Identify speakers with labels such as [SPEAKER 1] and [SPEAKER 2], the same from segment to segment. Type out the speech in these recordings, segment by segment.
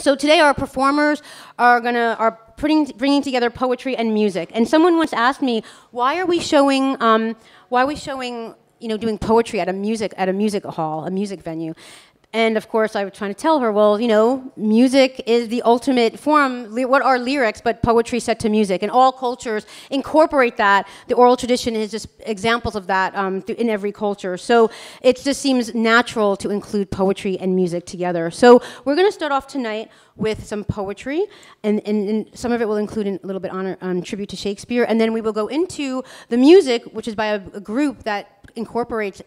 [SPEAKER 1] So today our performers are bringing together poetry and music. And someone once asked me, why are we showing, doing poetry at a music hall, a music venue? And of course, I was trying to tell her, well, music is the ultimate form. What are lyrics but poetry set to music? And all cultures incorporate that. The oral tradition is just examples of that in every culture. So it just seems natural to include poetry and music together. So we're going to start off tonight with some poetry, and some of it will include a little bit on tribute to Shakespeare. And then we will go into the music, which is by a group that incorporates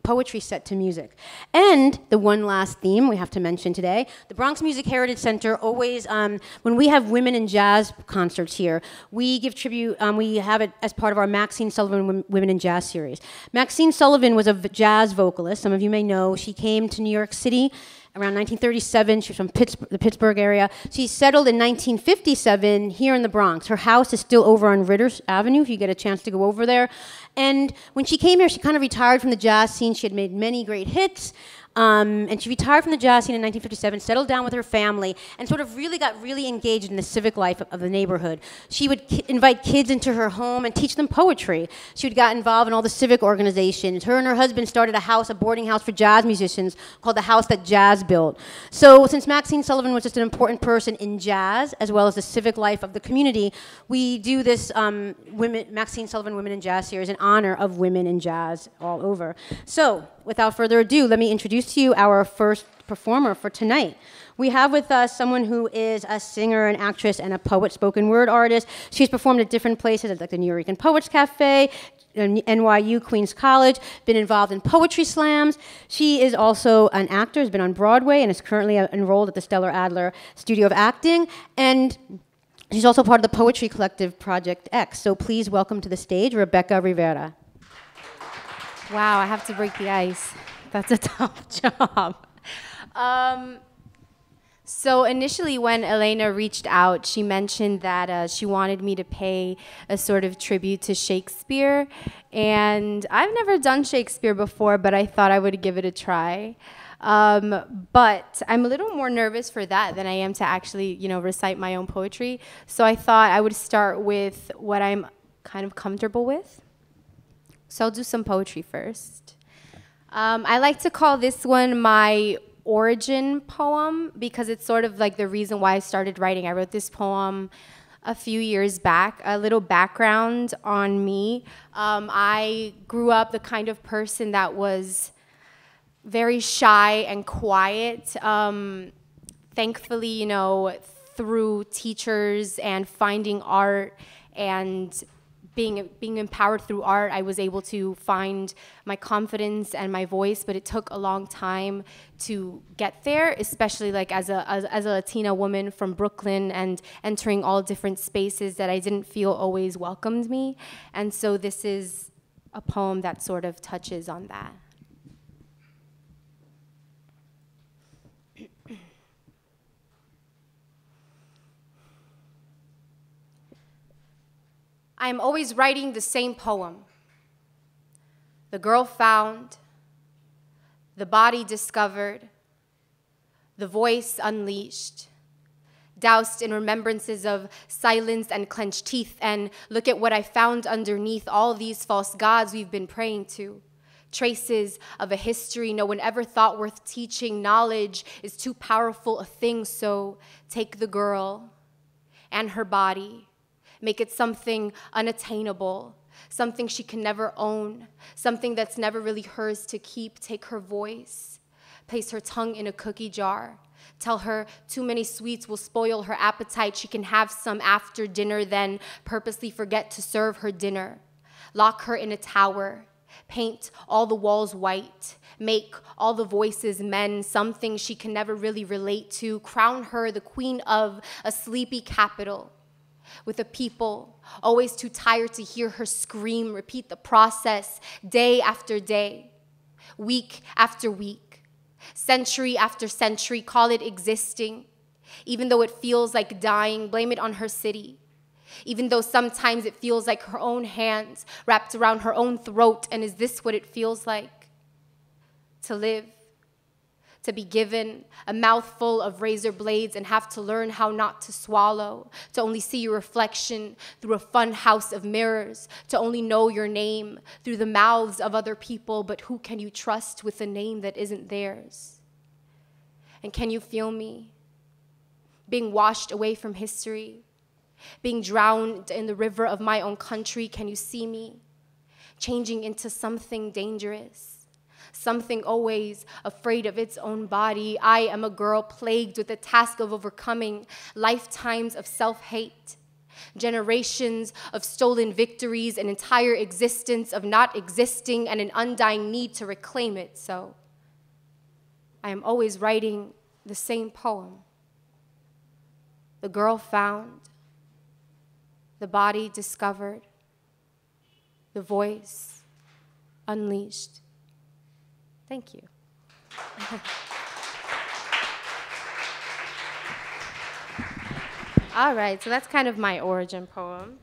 [SPEAKER 1] poetry set to music. And the one last theme we have to mention today, the Bronx Music Heritage Center always, when we have women in jazz concerts here, we give tribute, we have it as part of our Maxine Sullivan Women in Jazz series. Maxine Sullivan was a jazz vocalist. Some of you may know. She came to New York City around 1937. She was from the Pittsburgh area. She settled in 1957 here in the Bronx. Her house is still over on Ritter Avenue, if you get a chance to go over there. And when she came here, she kind of retired from the jazz scene. She had made many great hits. And she retired from the jazz scene in 1957, settled down with her family, and sort of got really engaged in the civic life of the neighborhood. She would invite kids into her home and teach them poetry. She would get involved in all the civic organizations. Her and her husband started a boarding house for jazz musicians called the House That Jazz Built. So since Maxine Sullivan was just an important person in jazz, as well as the civic life of the community, we do this Maxine Sullivan Women in Jazz series in honor of women in jazz all over. So, without further ado, let me introduce to you our first performer for tonight. We have with us someone who is a singer, an actress, and a poet, spoken word artist. She's performed at different places like the New York Poets Cafe, NYU Queens College, been involved in poetry slams. She is also an actor, has been on Broadway, and is currently enrolled at the Stellar Adler Studio of Acting. And she's also part of the poetry collective Project X. So please welcome to the stage Rebecca Rivera.
[SPEAKER 2] Wow, I have to break the ice. That's a tough job. So initially when Elena reached out, she mentioned that she wanted me to pay a sort of tribute to Shakespeare. And I've never done Shakespeare before, but I thought I would give it a try. But I'm a little more nervous for that than I am to actually, recite my own poetry. So I thought I would start with what I'm kind of comfortable with. So I'll do some poetry first. I like to call this one my origin poem because it's sort of like the reason why I started writing. I wrote this poem a few years back. A little background on me. I grew up the kind of person that was very shy and quiet. Thankfully, through teachers and finding art and being empowered through art, I was able to find my confidence and my voice, but it took a long time to get there, especially like as a Latina woman from Brooklyn and entering all different spaces that I didn't feel always welcomed me. And so this is a poem that sort of touches on that. I am always writing the same poem. The girl found, the body discovered, the voice unleashed, doused in remembrances of silence and clenched teeth, and look at what I found underneath all these false gods we've been praying to. Traces of a history no one ever thought worth teaching. Knowledge is too powerful a thing, so take the girl and her body, make it something unattainable, something she can never own, something that's never really hers to keep. Take her voice, place her tongue in a cookie jar. Tell her too many sweets will spoil her appetite. She can have some after dinner, then purposely forget to serve her dinner. Lock her in a tower, paint all the walls white, make all the voices men, something she can never really relate to. Crown her the queen of a sleepy capital, with a people always too tired to hear her scream. Repeat the process day after day, week after week, century after century. Call it existing, even though it feels like dying. Blame it on her city, even though sometimes it feels like her own hands wrapped around her own throat. And is this what it feels like to live to be given a mouthful of razor blades and have to learn how not to swallow, to only see your reflection through a fun house of mirrors, to only know your name through the mouths of other people, but who can you trust with a name that isn't theirs? And can you feel me? Being washed away from history, being drowned in the river of my own country, can you see me? Changing into something dangerous, something always afraid of its own body. I am a girl plagued with the task of overcoming lifetimes of self-hate, generations of stolen victories, an entire existence of not existing, and an undying need to reclaim it. So I am always writing the same poem. The girl found, the body discovered, the voice unleashed. Thank you. All right, so that's kind of my origin poem.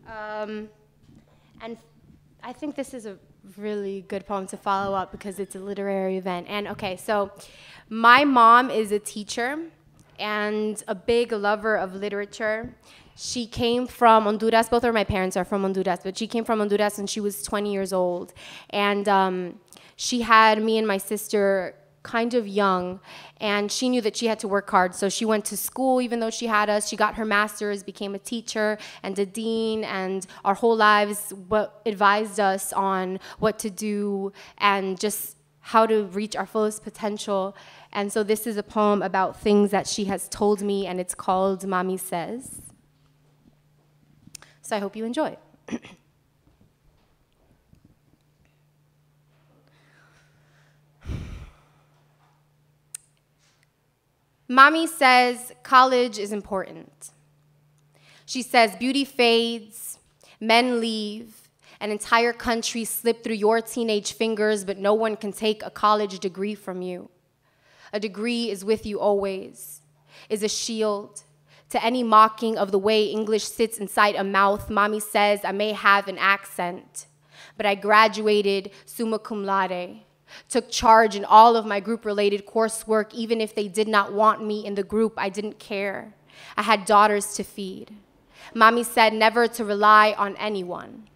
[SPEAKER 2] And I think this is a really good poem to follow up because it's a literary event. And okay, so my mom is a teacher and a big lover of literature. She came from Honduras. Both of my parents are from Honduras, but she came from Honduras when she was 20 years old. And she had me and my sister kind of young, and she knew that she had to work hard. So she went to school even though she had us. She got her master's, became a teacher and a dean, and our whole lives advised us on what to do and just how to reach our fullest potential. And so this is a poem about things that she has told me, and it's called Mami Says. So I hope you enjoy it. Mommy says college is important. She says beauty fades, men leave, an entire country slip through your teenage fingers, but no one can take a college degree from you. A degree is with you always, is a shield to any mocking of the way English sits inside a mouth. Mommy says I may have an accent, but I graduated summa cum laude, took charge in all of my group-related coursework. Even if they did not want me in the group, I didn't care. I had daughters to feed. Mommy said never to rely on anyone,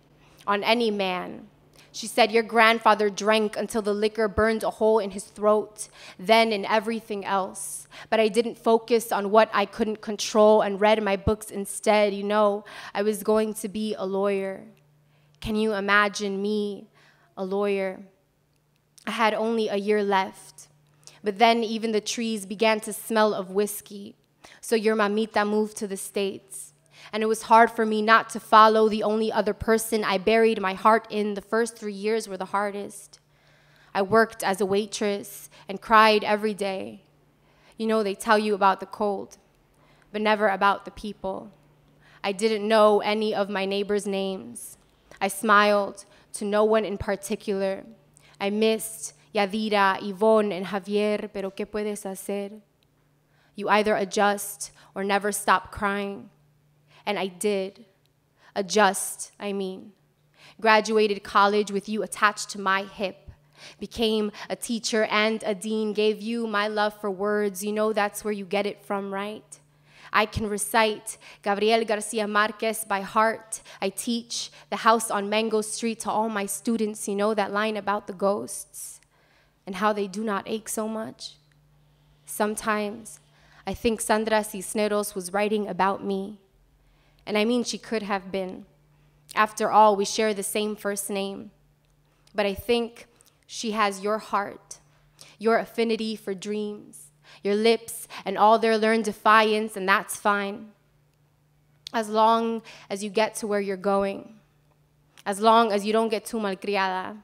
[SPEAKER 2] on any man. She said your grandfather drank until the liquor burned a hole in his throat, then in everything else. But I didn't focus on what I couldn't control and read my books instead. You know, I was going to be a lawyer. Can you imagine me, a lawyer? I had only a year left, but then even the trees began to smell of whiskey. So your mamita moved to the States. And it was hard for me not to follow the only other person I buried my heart in. The first 3 years were the hardest. I worked as a waitress and cried every day. You know, they tell you about the cold, but never about the people. I didn't know any of my neighbors' names. I smiled to no one in particular. I missed Yadira, Yvonne, and Javier, pero ¿qué puedes hacer? You either adjust or never stop crying. And I did. Adjust, I mean. Graduated college with you attached to my hip. Became a teacher and a dean. Gave you my love for words. You know that's where you get it from, right? I can recite Gabriel Garcia Marquez by heart. I teach The House on Mango Street to all my students. You know that line about the ghosts and how they do not ache so much? Sometimes I think Sandra Cisneros was writing about me. And I mean, she could have been. After all, we share the same first name. But I think she has your heart, your affinity for dreams, your lips and all their learned defiance, and that's fine. As long as you get to where you're going. As long as you don't get too malcriada.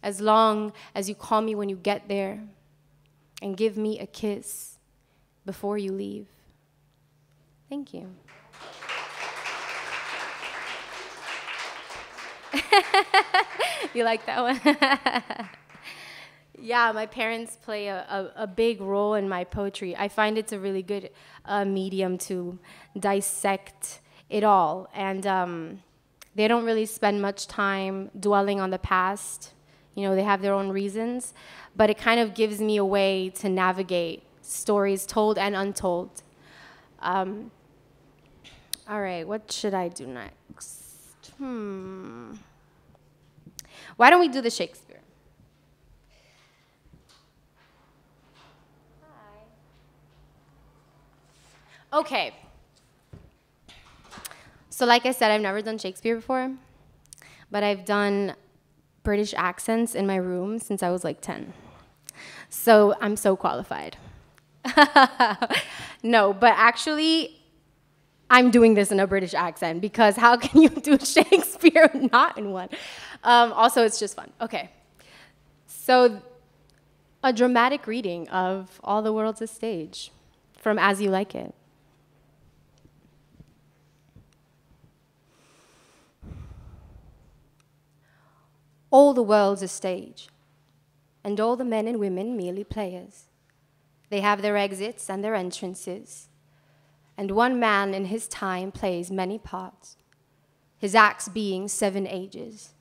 [SPEAKER 2] As long as you call me when you get there and give me a kiss before you leave. Thank you. You like that one? Yeah, my parents play a big role in my poetry. I find it's a really good medium to dissect it all. And they don't really spend much time dwelling on the past. You know, they have their own reasons, but it kind of gives me a way to navigate stories told and untold. All right, what should I do next? Why don't we do the Shakespeare? Hi. Okay. So like I said, I've never done Shakespeare before, but I've done British accents in my room since I was like 10. So I'm so qualified. No, but actually, I'm doing this in a British accent because how can you do Shakespeare not in one? Also, it's just fun. Okay. So a dramatic reading of All the World's a Stage from As You Like It. All the world's a stage, and all the men and women merely players. They have their exits and their entrances, and one man in his time plays many parts, his acts being 7 ages.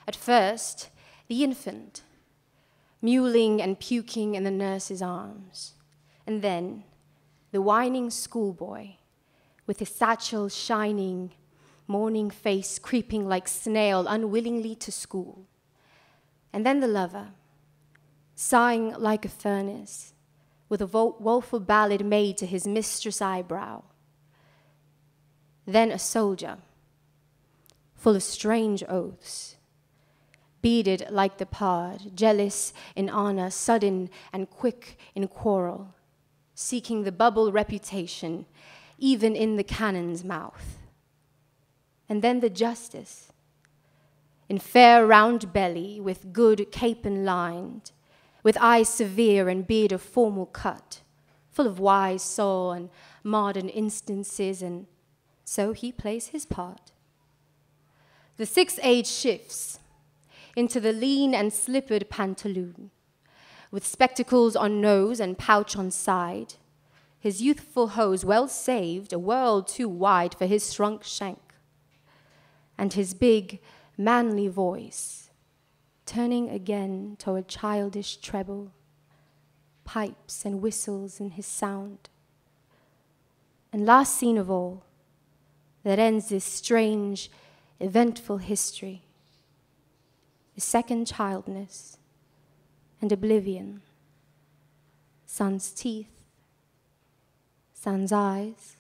[SPEAKER 2] At first, the infant, mewling and puking in the nurse's arms, and then the whining schoolboy with his satchel shining, morning face creeping like snail unwillingly to school. And then the lover, sighing like a furnace, with a woeful ballad made to his mistress' eyebrow. Then a soldier, full of strange oaths, beaded like the pard, jealous in honor, sudden and quick in quarrel, seeking the bubble reputation, even in the cannon's mouth. And then the justice, in fair round belly, with good capon lined, with eyes severe and beard of formal cut, full of wise soul and modern instances, and so he plays his part. The 6th age shifts into the lean and slippered pantaloon, with spectacles on nose and pouch on side, his youthful hose well saved, a world too wide for his shrunk shank, and his big, manly voice, turning again toward childish treble, pipes and whistles in his sound. And last scene of all, that ends this strange, eventful history, is second childness and oblivion, sun's teeth, sun's eyes,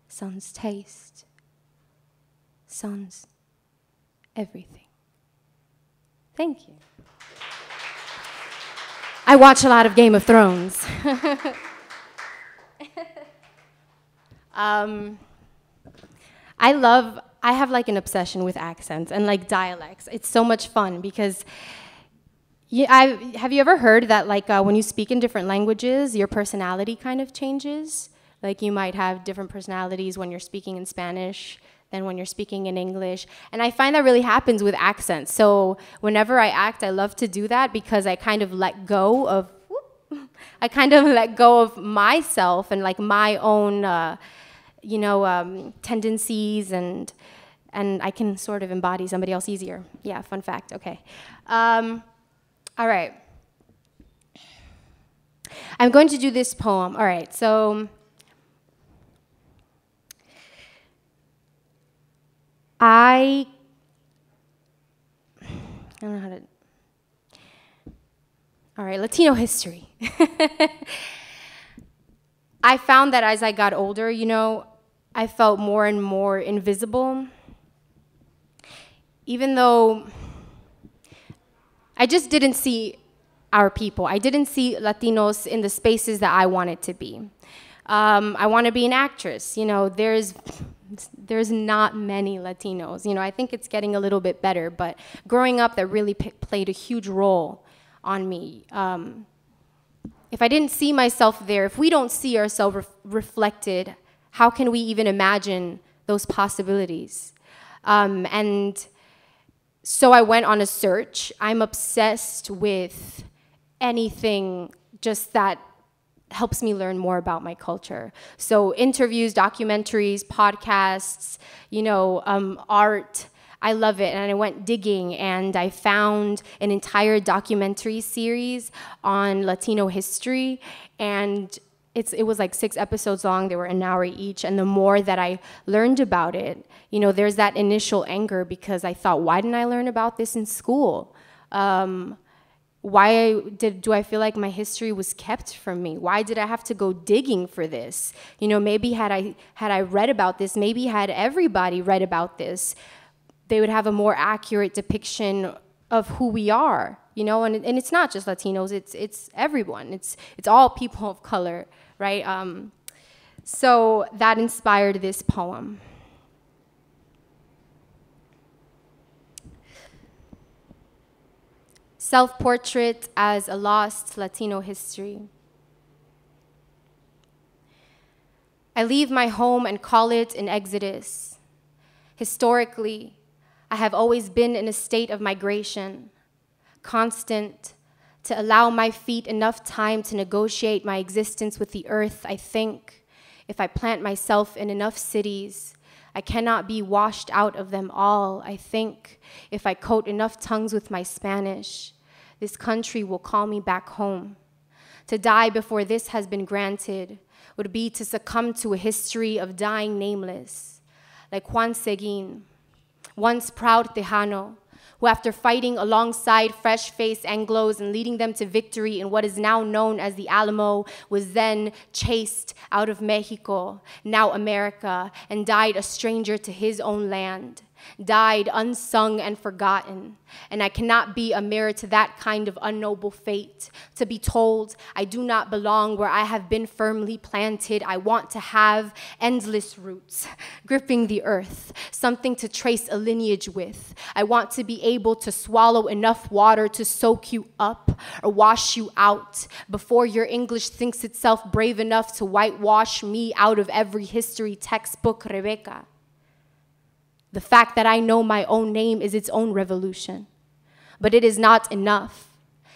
[SPEAKER 2] sun's taste, sun's everything. Thank you. I watch a lot of Game of Thrones. I have like an obsession with accents and like dialects. It's so much fun because have you ever heard that like when you speak in different languages, your personality kind of changes? Like you might have different personalities when you're speaking in Spanish than when you're speaking in English. And I find that really happens with accents. So whenever I act, I love to do that because I kind of let go of, myself and like my own, tendencies, and I can sort of embody somebody else easier. Yeah, fun fact, okay. All right. I'm going to do this poem. All right, so I don't know how to. All right, Latino history. I found that as I got older, I felt more and more invisible. Even though I just didn't see our people. I didn't see Latinos in the spaces that I wanted to be. I want to be an actress. There's not many Latinos. I think it's getting a little bit better, but growing up, that really played a huge role on me. If I didn't see myself there, if we don't see ourselves reflected, how can we even imagine those possibilities? And so I went on a search. I'm obsessed with anything just that helps me learn more about my culture. So interviews, documentaries, podcasts, art. I love it, and I went digging, and I found an entire documentary series on Latino history, and it was like 6 episodes long. They were an hour each, and the more that I learned about it, you know, there's that initial anger because I thought, why didn't I learn about this in school? Why do I feel like my history was kept from me? Why did I have to go digging for this? You know, maybe had I read about this, maybe had everybody read about this, they would have a more accurate depiction of who we are, you know, and it's not just Latinos, it's everyone, it's all people of color, right? So that inspired this poem. Self-portrait as a lost Latino history. I leave my home and call it an exodus. Historically, I have always been in a state of migration, constant, to allow my feet enough time to negotiate my existence with the earth. I think if I plant myself in enough cities, I cannot be washed out of them all. I think if I coat enough tongues with my Spanish, this country will call me back home. To die before this has been granted would be to succumb to a history of dying nameless, like Juan Seguin, once proud Tejano, who after fighting alongside fresh-faced Anglos and leading them to victory in what is now known as the Alamo, was then chased out of Mexico, now America, and died a stranger to his own land, died unsung and forgotten. And I cannot be a mirror to that kind of unnoble fate, to be told I do not belong where I have been firmly planted. I want to have endless roots, gripping the earth, something to trace a lineage with. I want to be able to swallow enough water to soak you up or wash you out before your English thinks itself brave enough to whitewash me out of every history textbook, Rebecca. The fact that I know my own name is its own revolution. But it is not enough.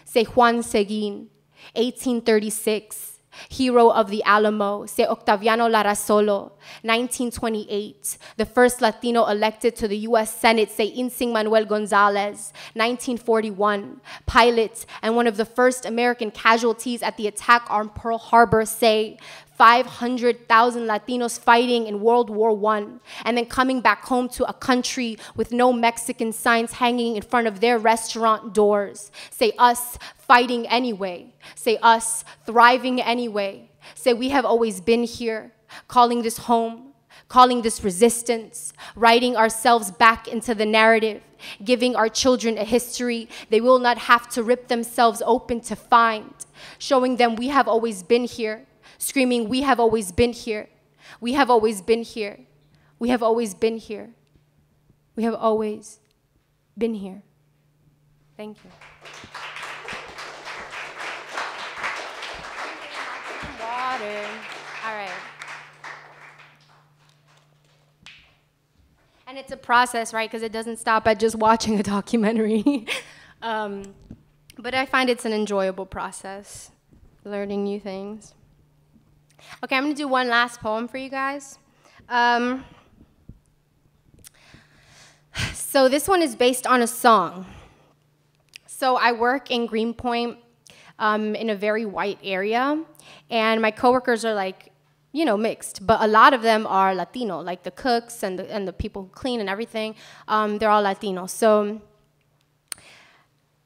[SPEAKER 2] Say Juan Seguin, 1836, hero of the Alamo. Say Octaviano Larrazolo, 1928, the first Latino elected to the U.S. Senate. Say Insing Manuel Gonzalez, 1941, pilot and one of the first American casualties at the attack on Pearl Harbor. Say 500,000 Latinos fighting in World War I, and then coming back home to a country with no Mexican signs hanging in front of their restaurant doors. Say us fighting anyway. Say us thriving anyway. Say we have always been here, calling this home, calling this resistance, writing ourselves back into the narrative, giving our children a history they will not have to rip themselves open to find, showing them we have always been here, screaming, we have always been here. We have always been here. We have always been here. We have always been here. Thank you. Water. All right. And it's a process, right? Because it doesn't stop at just watching a documentary. But I find it's an enjoyable process, learning new things. Okay, I'm going to do one last poem for you guys. So this one is based on a song. So I work in Greenpoint in a very white area, and my coworkers are like, you know, mixed, but a lot of them are Latino, like the cooks and the people who clean and everything, they're all Latino. So,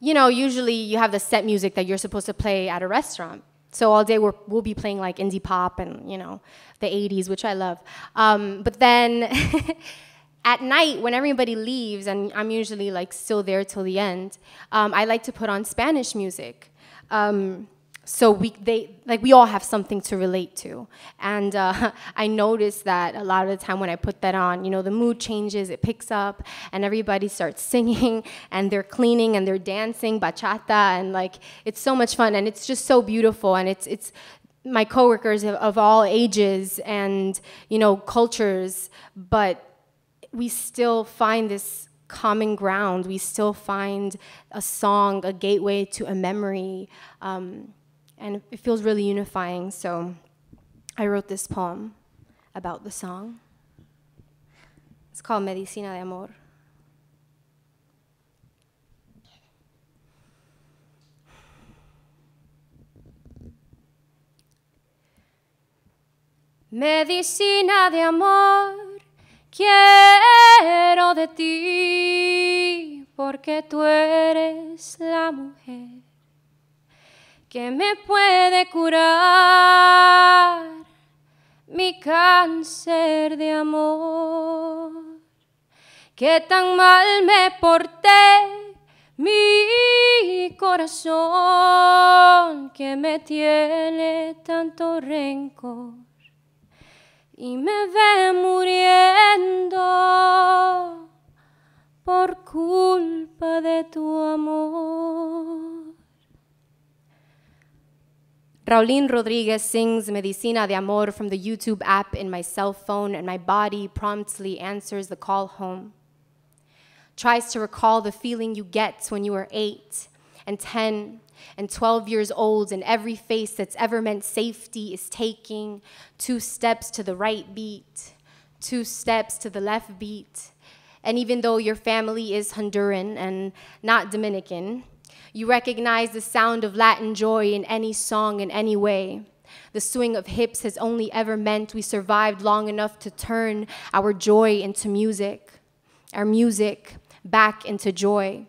[SPEAKER 2] you know, usually you have the set music that you're supposed to play at a restaurant. So all day we'll be playing like indie pop and, you know, the 80s, which I love. But then at night when everybody leaves, and I'm usually like still there till the end, I like to put on Spanish music. So we all have something to relate to. And I noticed that a lot of the time when I put that on, you know, the mood changes, it picks up, and everybody starts singing, and they're cleaning, and they're dancing, bachata, and like, it's so much fun, and it's just so beautiful, and it's my coworkers of all ages and, you know, cultures, but we still find this common ground. We still find a song, a gateway to a memory, and it feels really unifying. So I wrote this poem about the song. It's called Medicina de Amor. Medicina de amor, quiero de ti, porque tú eres la mujer que me puede curar mi cáncer de amor. Que tan mal me porté, mi corazón, que me tiene tanto rencor y me ve muriendo por culpa de tu amor. Raulín Rodriguez sings Medicina de Amor from the YouTube app in my cell phone, and my body promptly answers the call home. Tries to recall the feeling you get when you were 8 and 10 and 12 years old, and every face that's ever meant safety is taking 2 steps to the right beat, 2 steps to the left beat. And even though your family is Honduran and not Dominican, you recognize the sound of Latin joy in any song in any way. The swing of hips has only ever meant we survived long enough to turn our joy into music, our music back into joy,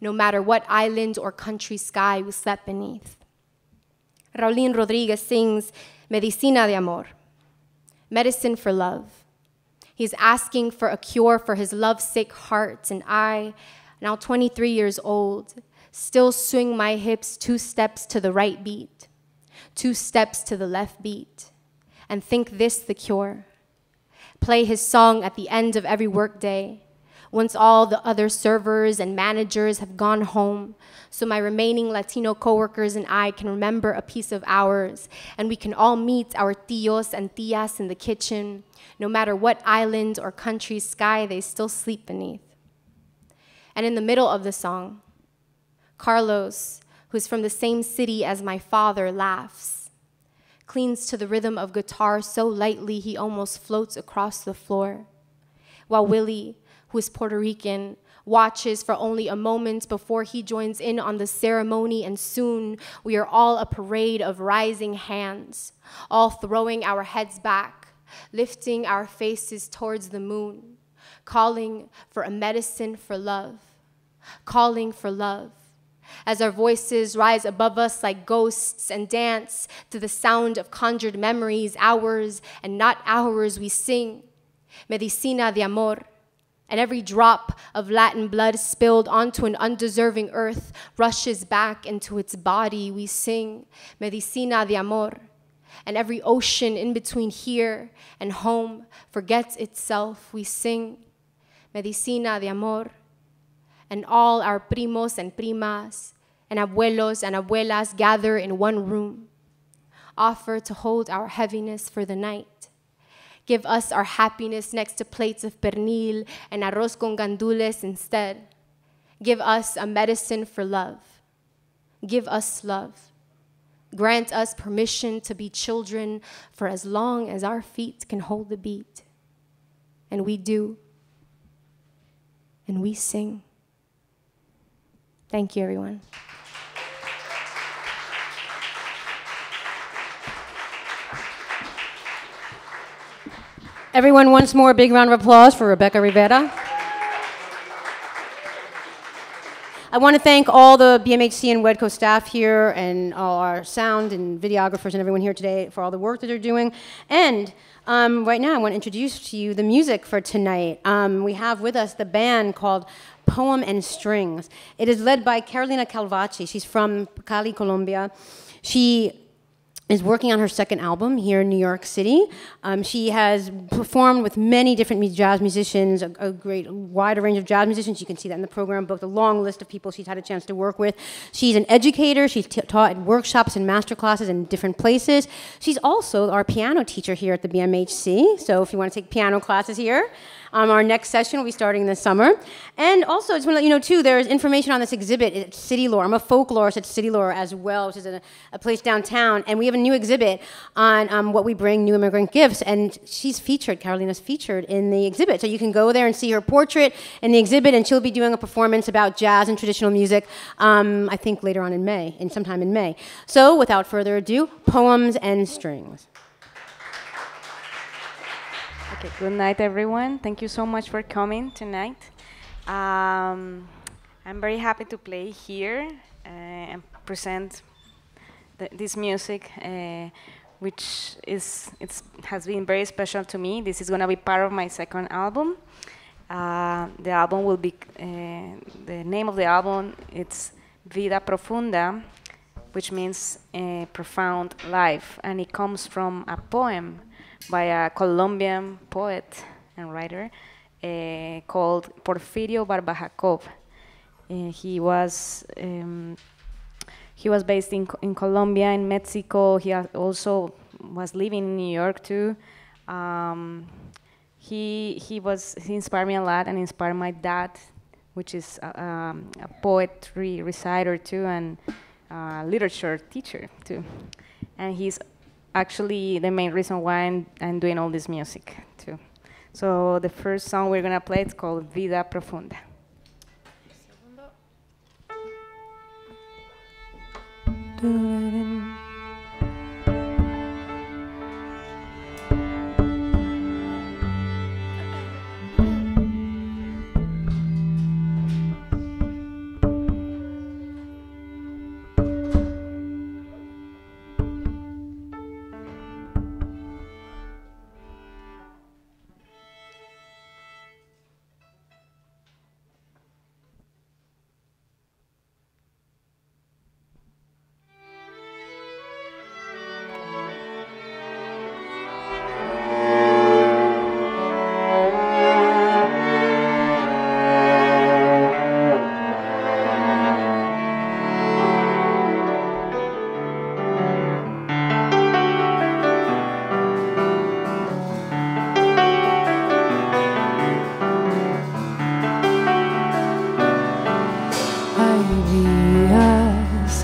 [SPEAKER 2] no matter what island or country sky we slept beneath. Raulín Rodriguez sings Medicina de Amor, medicine for love. He's asking for a cure for his lovesick heart, and I, now 23 years old, still swing my hips 2 steps to the right beat, 2 steps to the left beat, and think this the cure. Play his song at the end of every workday, once all the other servers and managers have gone home, so my remaining Latino coworkers and I can remember a piece of ours, and we can all meet our tios and tias in the kitchen, no matter what island or country sky they still sleep beneath. And in the middle of the song, Carlos, who's from the same city as my father, laughs, cleans to the rhythm of guitar so lightly he almost floats across the floor, while Willie, who is Puerto Rican, watches for only a moment before he joins in on the ceremony, and soon we are all a parade of rising hands, all throwing our heads back, lifting our faces towards the moon, calling for a medicine for love, calling for love. As our voices rise above us like ghosts and dance to the sound of conjured memories, ours and not ours, we sing Medicina de Amor, and every drop of Latin blood spilled onto an undeserving earth rushes back into its body. We sing Medicina de Amor, and every ocean in between here and home forgets itself. We sing Medicina de Amor, and all our primos and primas and abuelos and abuelas gather in one room, offer to hold our heaviness for the night. Give us our happiness next to plates of pernil and arroz con gandules instead. Give us a medicine for love. Give us love. Grant us permission to be children for as long as our feet can hold the beat. And we do. And we sing. Thank you, everyone.
[SPEAKER 1] Everyone, once more, a big round of applause for Rebecca Rivera. I want to thank all the BMHC and WEDCO staff here and all our sound and videographers and everyone here today for all the work that they're doing. And right now, I want to introduce to you the music for tonight. We have with us the band called Poem and Strings. It is led by Carolina Calvache. She's from Cali, Colombia. She is working on her second album here in New York City. She has performed with many different jazz musicians, a great wide range of jazz musicians. You can see that in the program book, the long list of people she's had a chance to work with. She's an educator. She's taught at workshops and master classes in different places. She's also our piano teacher here at the BMHC. So if you want to take piano classes here, our next session will be starting this summer. And also, I just want to let you know, too, there's information on this exhibit at City Lore. I'm a folklorist at City Lore as well, which is a place downtown. And we have a new exhibit on what we bring, new immigrant gifts. And she's featured, Carolina's featured in the exhibit. So you can go there and see her portrait in the exhibit, and she'll be doing a performance about jazz and traditional music, I think later on in May, sometime in May. So without further ado, Poems and Strings.
[SPEAKER 3] Okay, good night, everyone. Thank you so much for coming tonight. I'm very happy to play here and present this music, which has been very special to me. This is going to be part of my second album. The album will be, the name of the album, it's Vida Profunda, which means profound life, and it comes from a poem by a Colombian poet and writer called Porfirio Barbajacov. He was based in Colombia, in Mexico. He also was living in New York too. He inspired me a lot and inspired my dad, which is a poetry reciter too, and literature teacher too. And he's actually the main reason why I'm doing all this music too. So the first song we're gonna play is called Vida Profunda.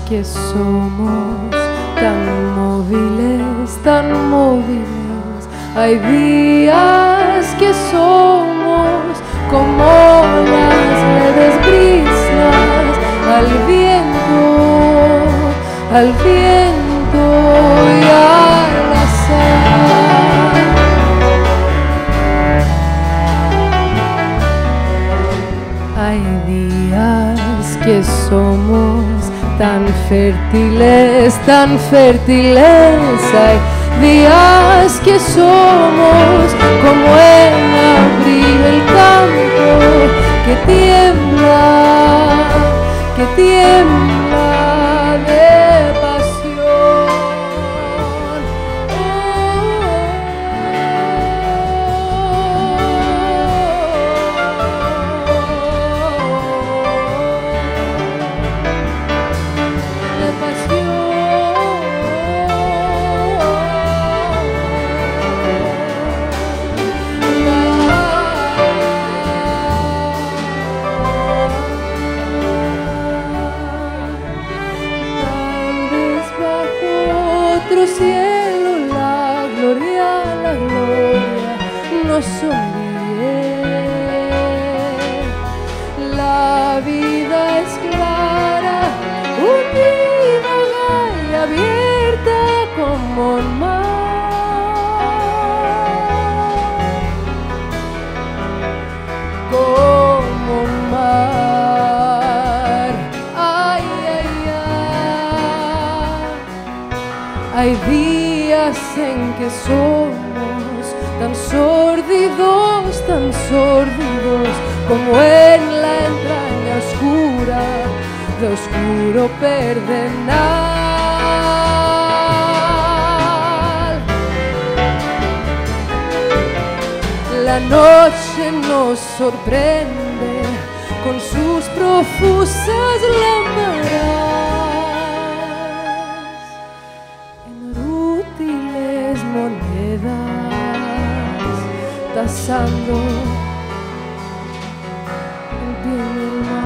[SPEAKER 4] Que somos tan móviles, hay días que somos como las redes brisas al viento y al azar. Hay días que somos tan fértiles, hay días que somos como en abril el campo que tiembla de pasión. Cielo, la gloria nos sonríe. La vida es clara, unida y abierta como un mar, como un mar. Ay, ay, ay. Hay días en que somos tan sórdidos como en la entraña oscura de oscuro perdenal. La noche nos sorprende con sus profusas lámparas, inútiles monedas, tasando el bien y el mal.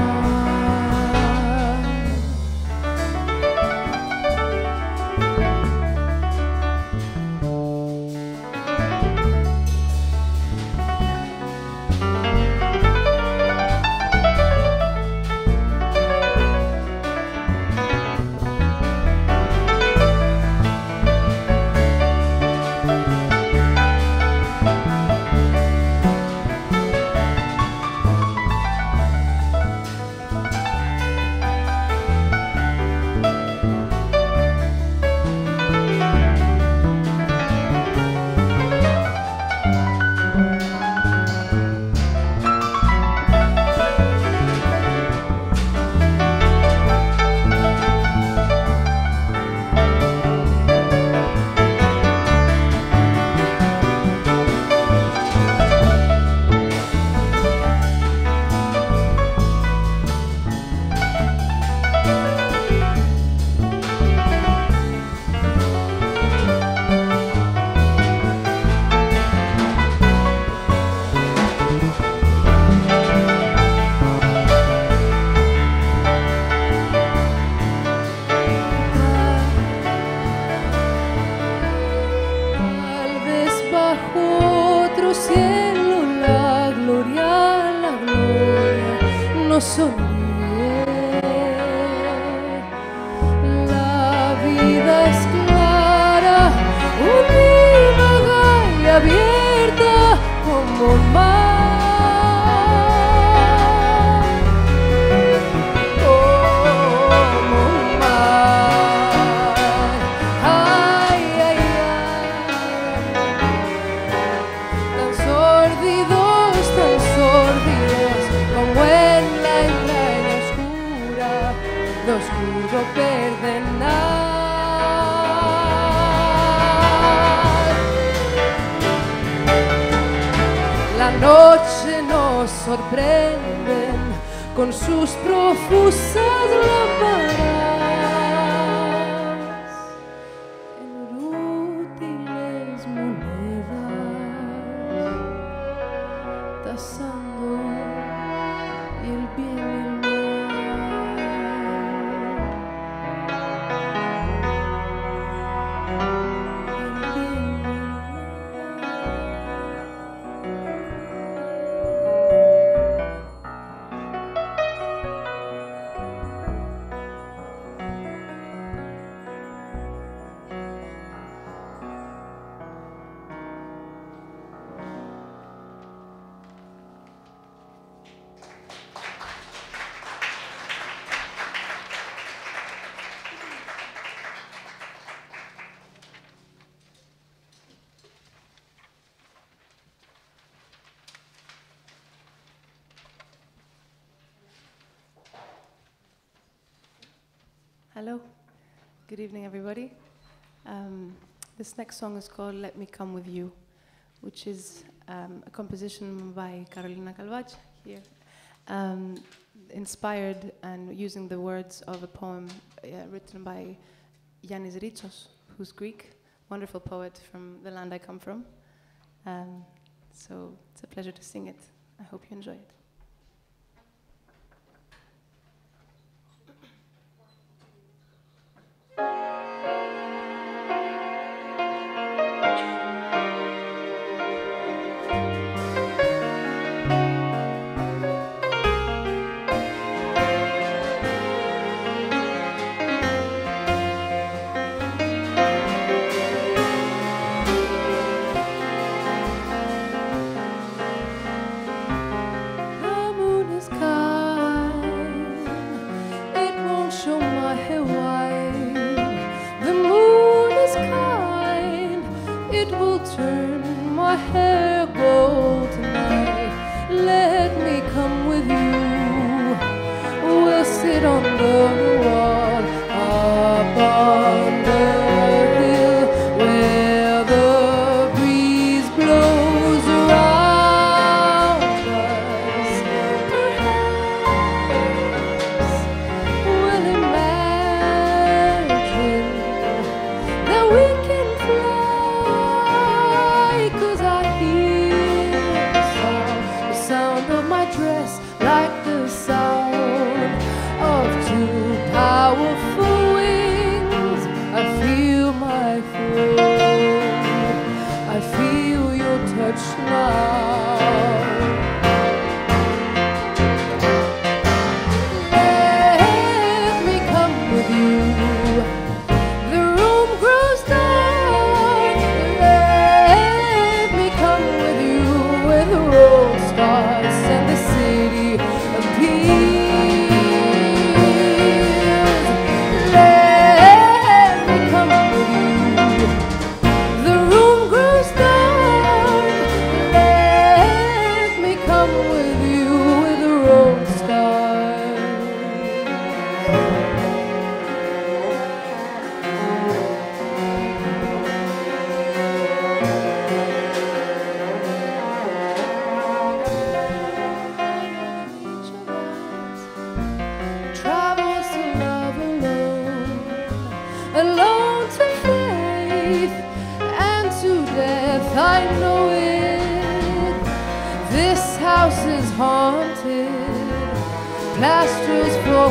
[SPEAKER 4] cielo la gloria nos sonríe. La vida es clara, unívoca y abierta como mar. La noche nos sorprenden con sus profusas lámparas, inútiles monedas, tasando el bien y el mal.
[SPEAKER 5] Hello, good evening everybody. This next song is called Let Me Come With You, which is a composition by Carolina Calvache here, inspired and using the words of a poem written by Yanis Ritsos, who's Greek, wonderful poet from the land I come from. So it's a pleasure to sing it. I hope you enjoy it.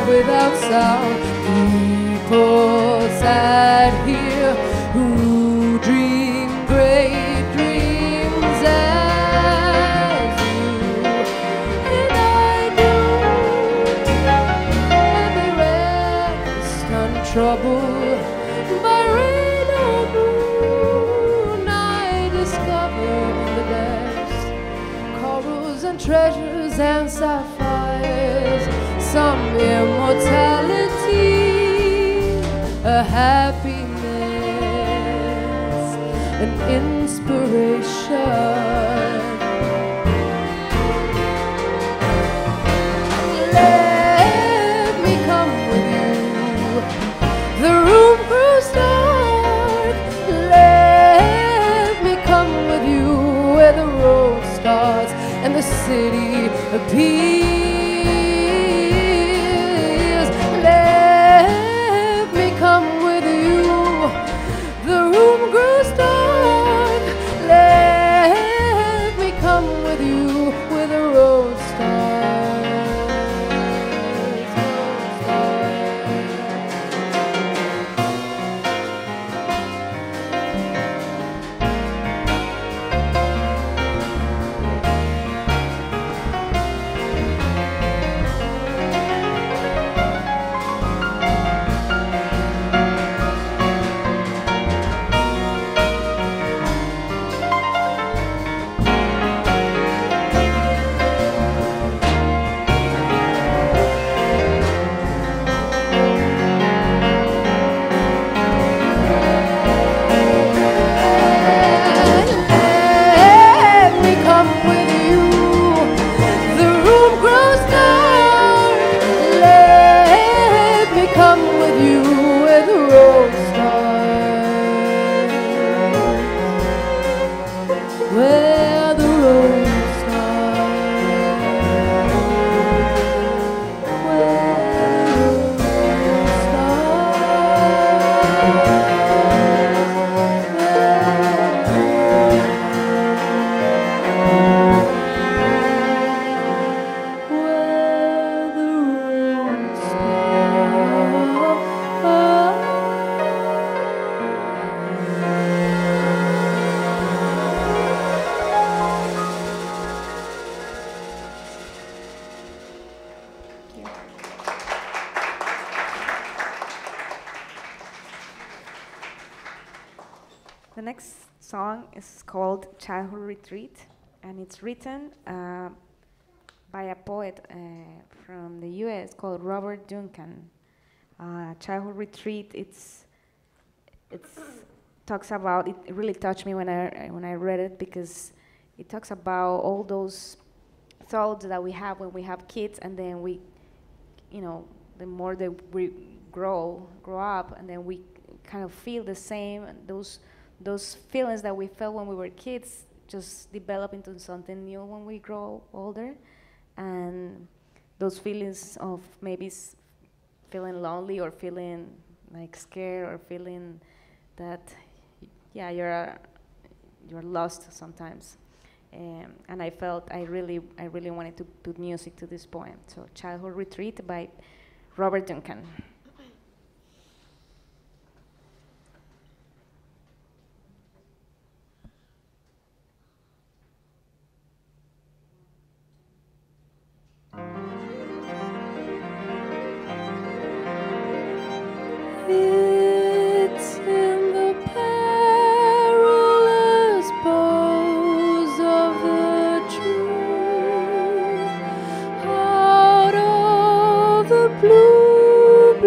[SPEAKER 4] Without sound, people sat here who dream great dreams and diamonds and sapphires, some immortality, a happiness, an inspiration. Let me come with you. The room grows dark. Let me come with you where the road starts and the city appears. Let me come with you. The room grows dark. Let me come with you where the road starts.
[SPEAKER 3] The next song is called Childhood Retreat, and it's written by a poet from the US called Robert Duncan. Childhood Retreat, it's talks about, it really touched me when I read it, because it talks about all those thoughts that we have when we have kids, and then we, you know, the more that we grow up, and then we kind of feel the same, and those feelings that we felt when we were kids just develop into something new when we grow older. And those feelings of maybe feeling lonely, or feeling like scared, or feeling that, yeah, you're lost sometimes. And I felt I really wanted to put music to this poem. So Childhood Retreat by Robert Duncan.
[SPEAKER 4] It's in the perilous boughs of the tree, out of the blue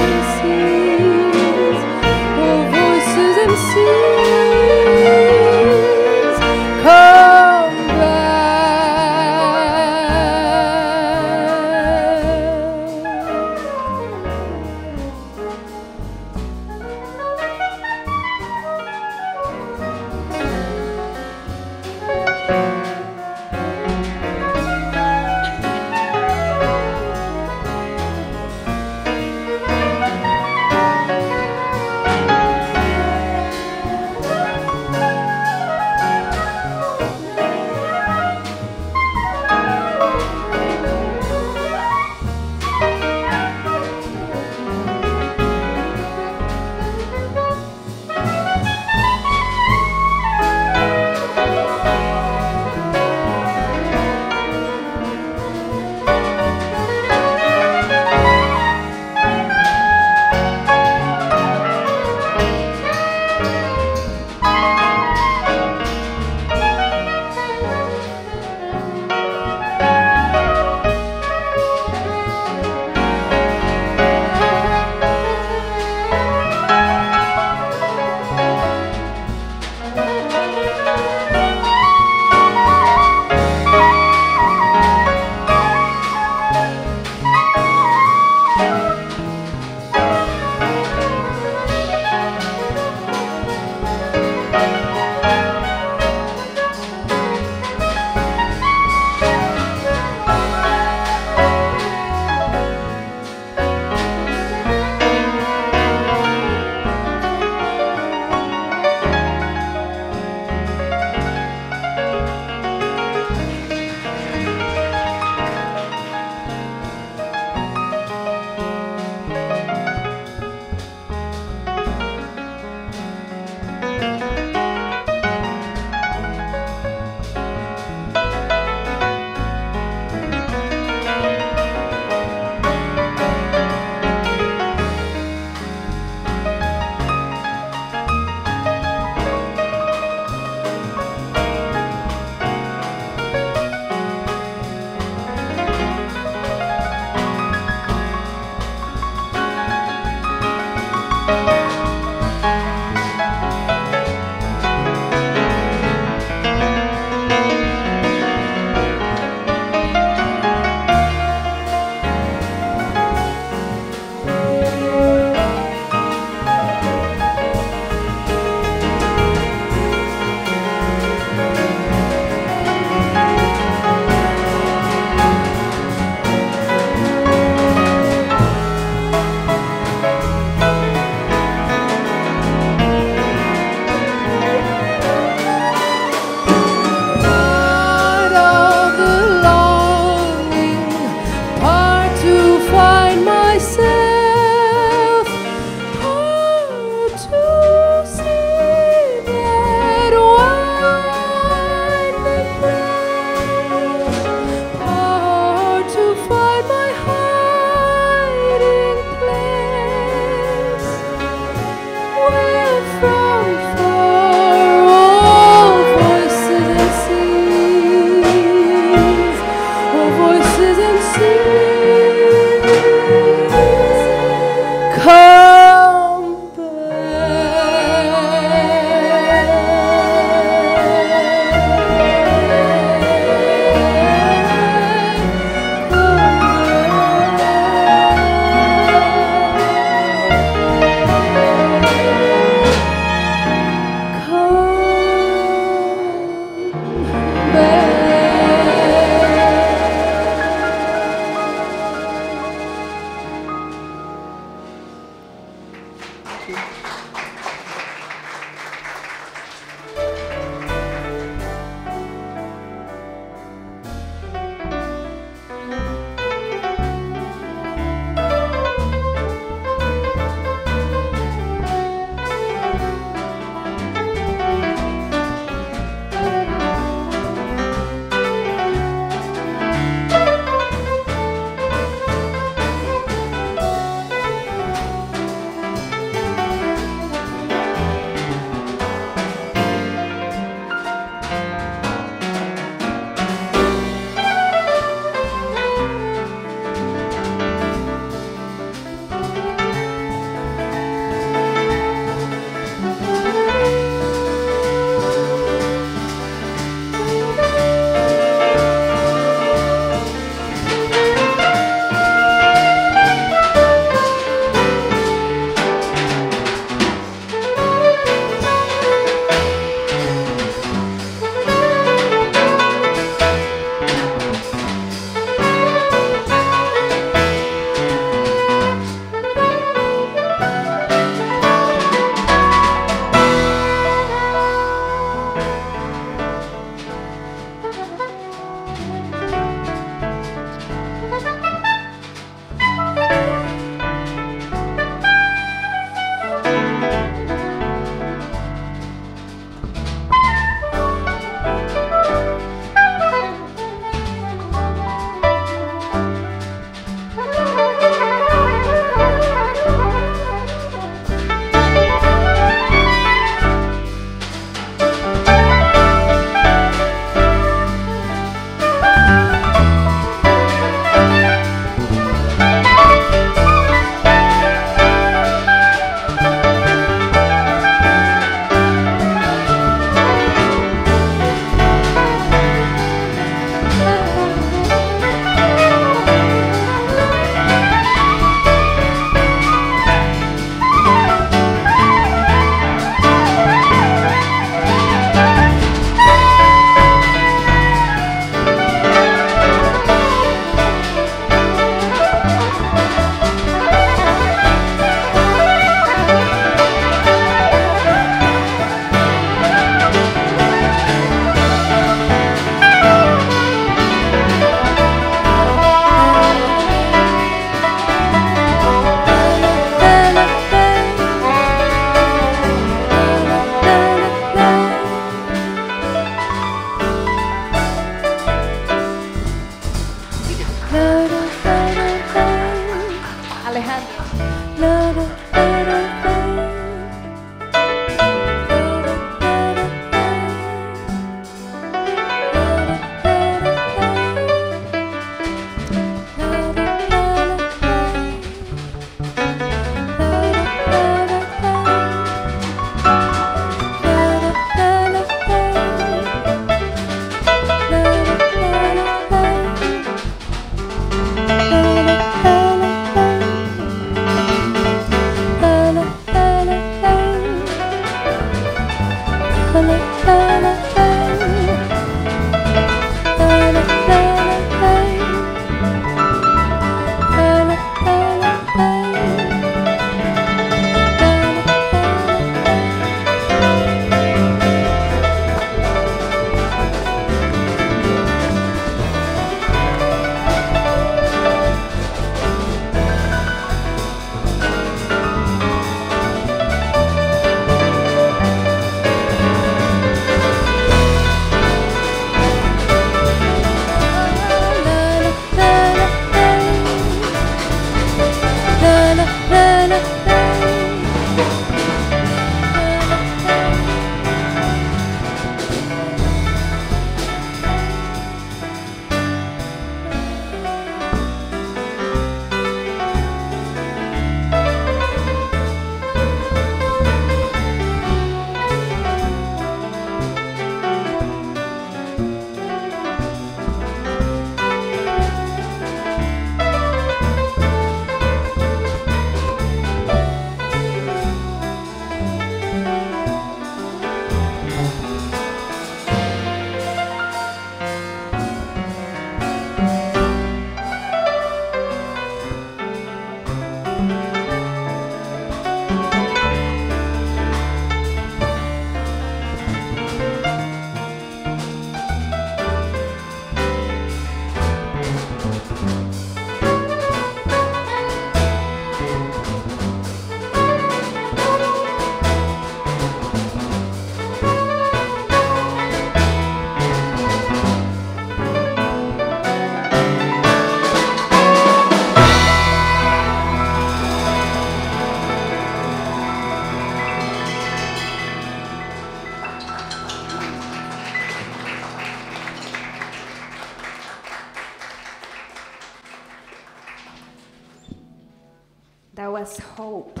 [SPEAKER 3] That was hope.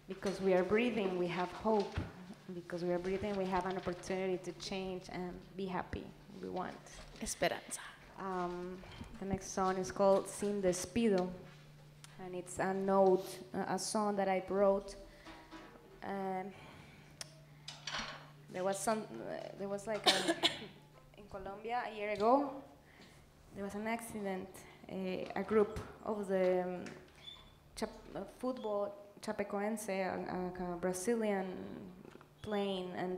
[SPEAKER 3] Because we are breathing, we have hope. Because we are breathing, we have an opportunity to change and be happy. We want.
[SPEAKER 6] Esperanza.
[SPEAKER 3] The next song is called Sin Despido. And it's a note, a song that I wrote. There was like in Colombia a year ago, there was an accident. A group of the football Chapecoense, a Brazilian playing and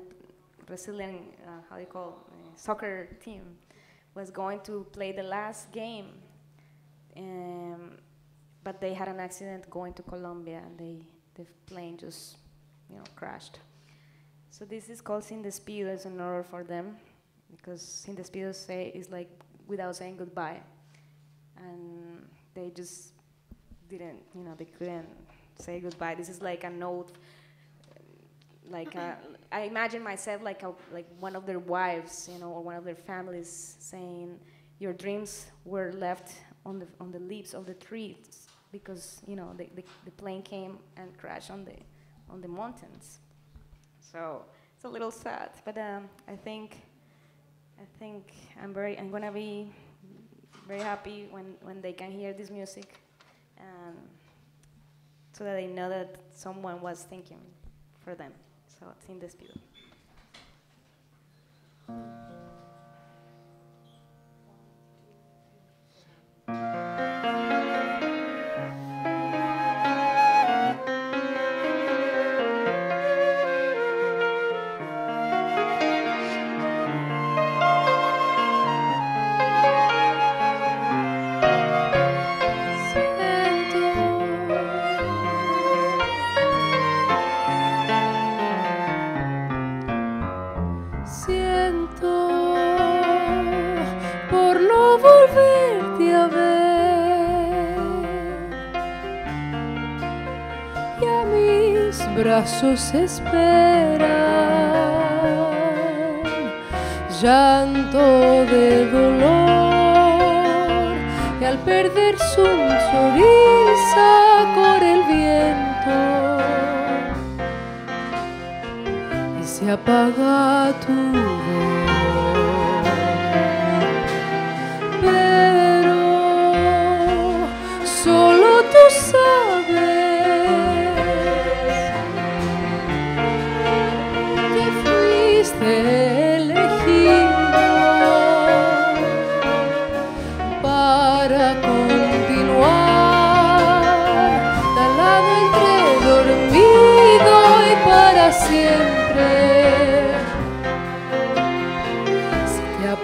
[SPEAKER 3] Brazilian, how do you call it, soccer team, was going to play the last game, but they had an accident going to Colombia, and the plane just, crashed. So this is called Sin Despido. It's an honor for them, because Sin Despido is like without saying goodbye, and they just didn't, they couldn't say goodbye. This is like a note, I imagine myself like one of their wives, or one of their families saying, your dreams were left on the leaves of the trees because the plane came and crashed on the mountains. So it's a little sad, but I think I'm gonna be very happy when they can hear this music, so that they know that someone was thinking for them. So Sin Despido.
[SPEAKER 4] Brazos esperan, llanto de dolor, y al perder su sonrisa corre el viento y se apaga tu voz. Pero solo tú sabes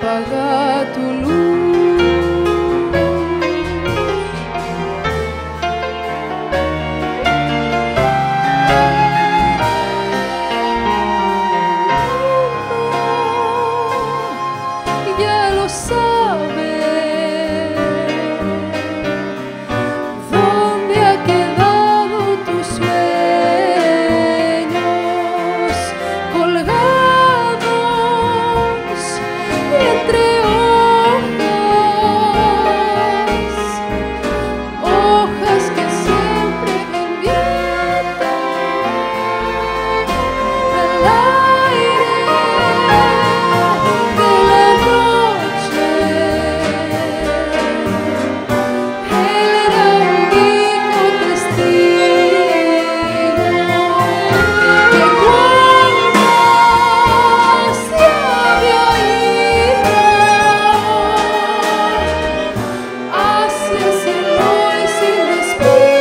[SPEAKER 4] apaga tu luz. Ya lo sabes, ¿dónde ha quedado tus sueños colgados entre hojas que siempre el viento del aire de la noche? Él era único testigo que cuando se había ido hacia el cielo y sin despido,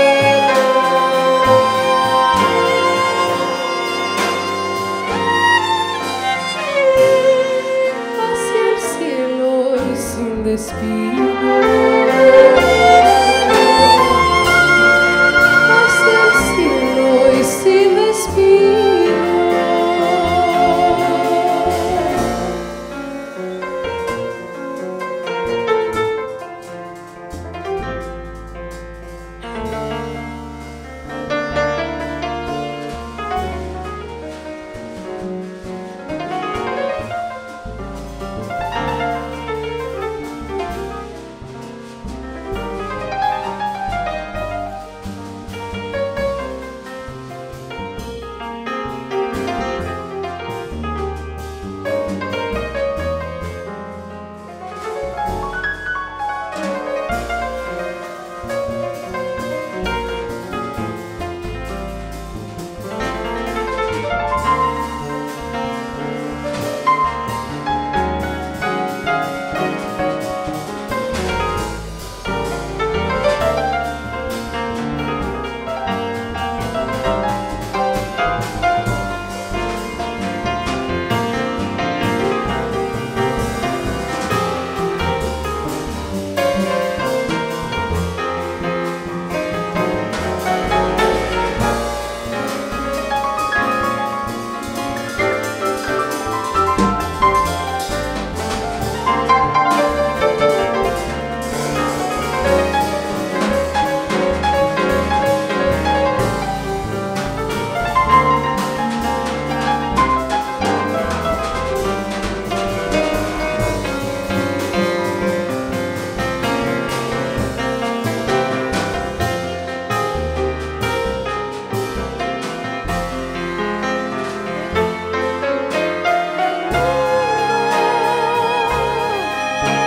[SPEAKER 4] hacia el cielo y sin despido, hacia el cielo y sin despido.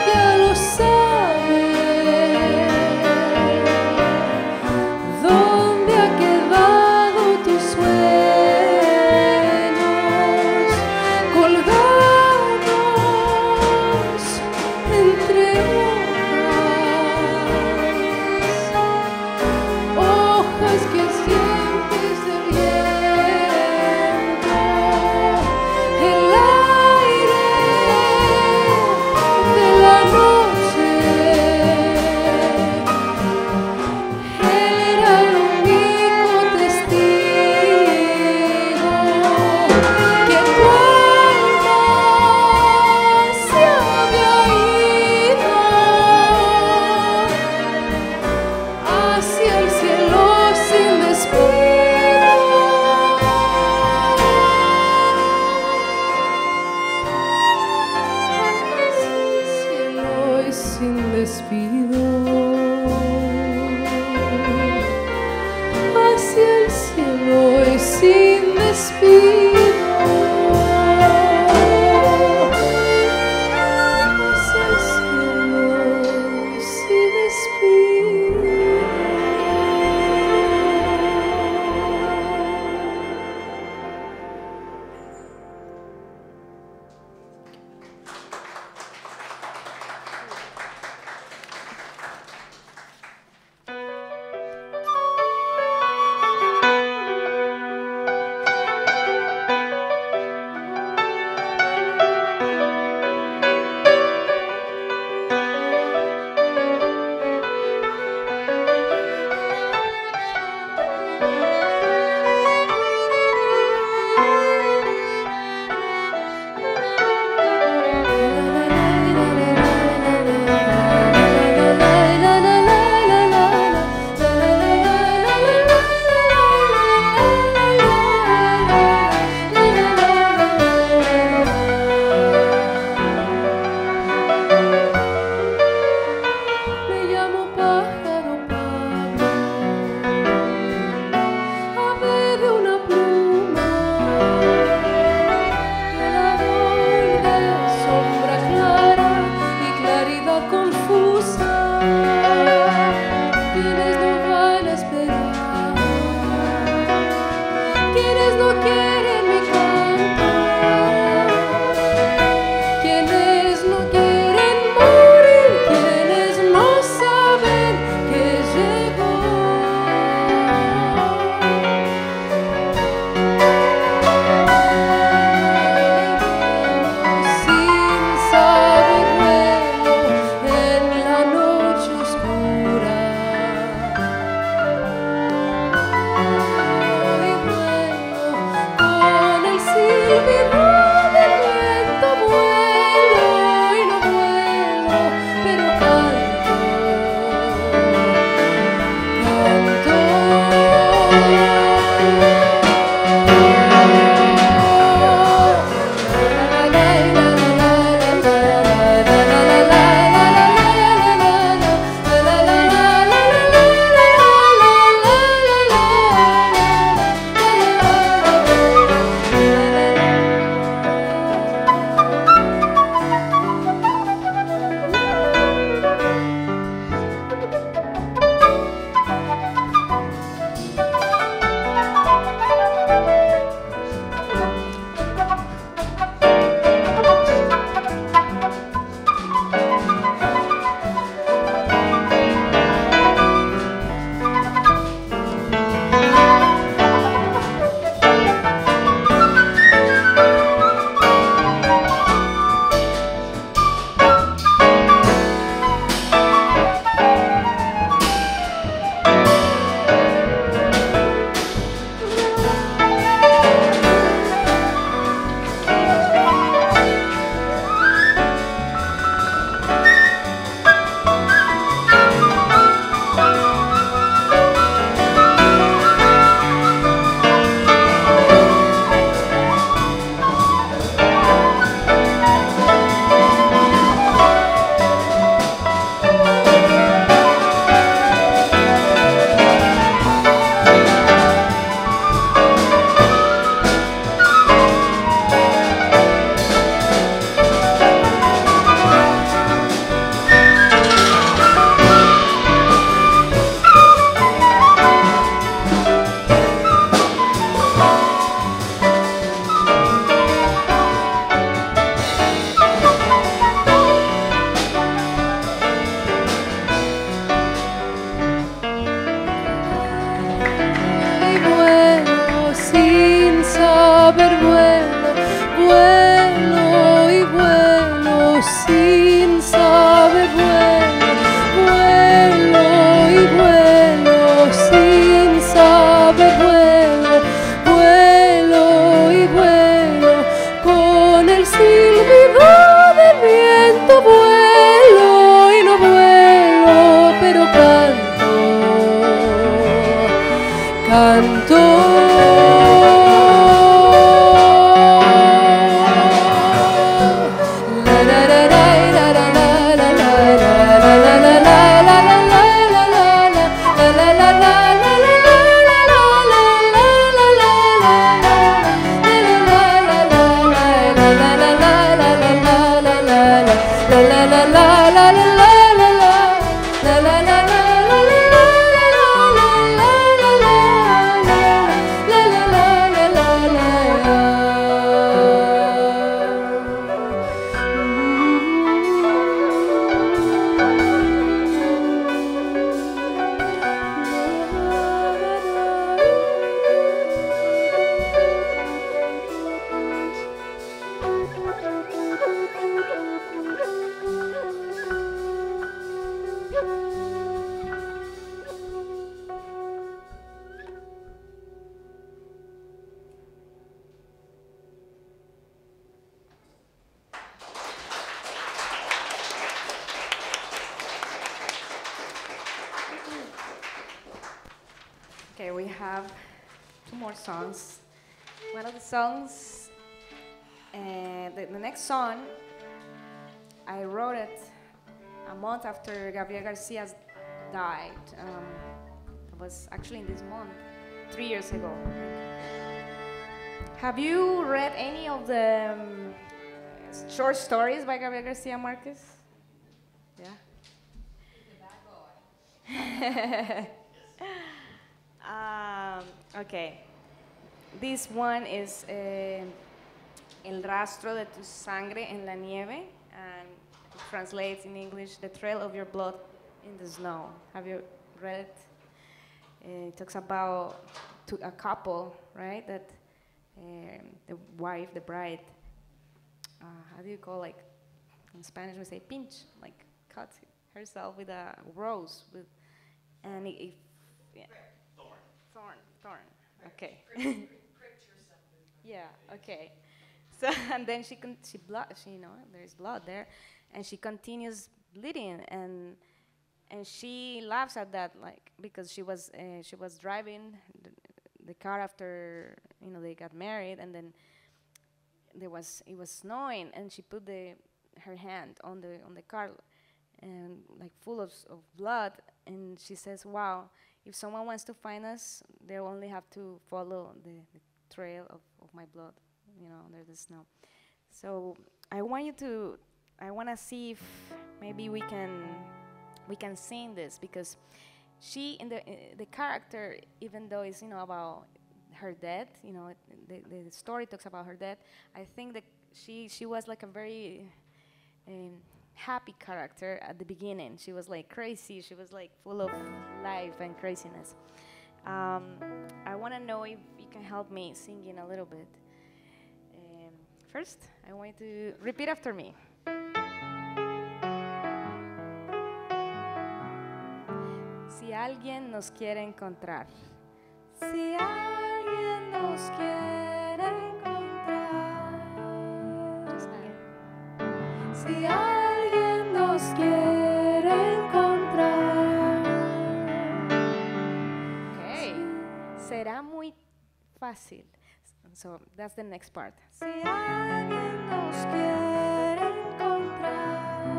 [SPEAKER 4] Ya lo sabes, ¿dónde ha quedado tus sueños colgados entre hojas que sientes de viento, el aire de la noche? Él era el único testigo que cuando se había ido hacia el cielo sin despido, hacia el cielo y sin despido, hacia el cielo y sin despido, hacia el cielo y sin despido. sin saber vuelo, vuelo y vuelo, sin saber vuelo, vuelo y vuelo, con el silbido del viento vuelo y no vuelo, pero canto, canto.
[SPEAKER 3] Okay, we have two more songs. One of the songs, the next song, I wrote it a month after Gabriel Garcia died. It was actually in this month, 3 years ago. Have you read any of the short stories by Gabriel Garcia Marquez? Yeah? Okay. This one is El rastro de tu sangre en la nieve, and it translates in English, the trail of your blood in the snow. Have you read it? It talks about a couple, right? That the wife, the bride, how do you call, like, in Spanish we say pinch, like cut herself with a rose, and yeah. Thorn. Okay. Yeah. Okay. So and then she there's blood there, and she continues bleeding, and she laughs at that, like, because she was driving the car after they got married, and then it was snowing, and she put her hand on the car, and like full of blood, and she says, "Wow, if someone wants to find us, they only have to follow the trail of my blood, under the snow." So I want to see if maybe we can sing this, because she, in the character, even though it's about her death, the story talks about her death, I think that she was like a very happy character at the beginning. She was like crazy. She was like full of life and craziness. I want to know if you can help me singing a little bit. First, I want you to repeat after me. Si alguien nos quiere encontrar. Si alguien nos quiere encontrar. Si alguien nos quiere encontrar. Okay. Será muy fácil. So that's the next part. Si alguien nos quiere encontrar,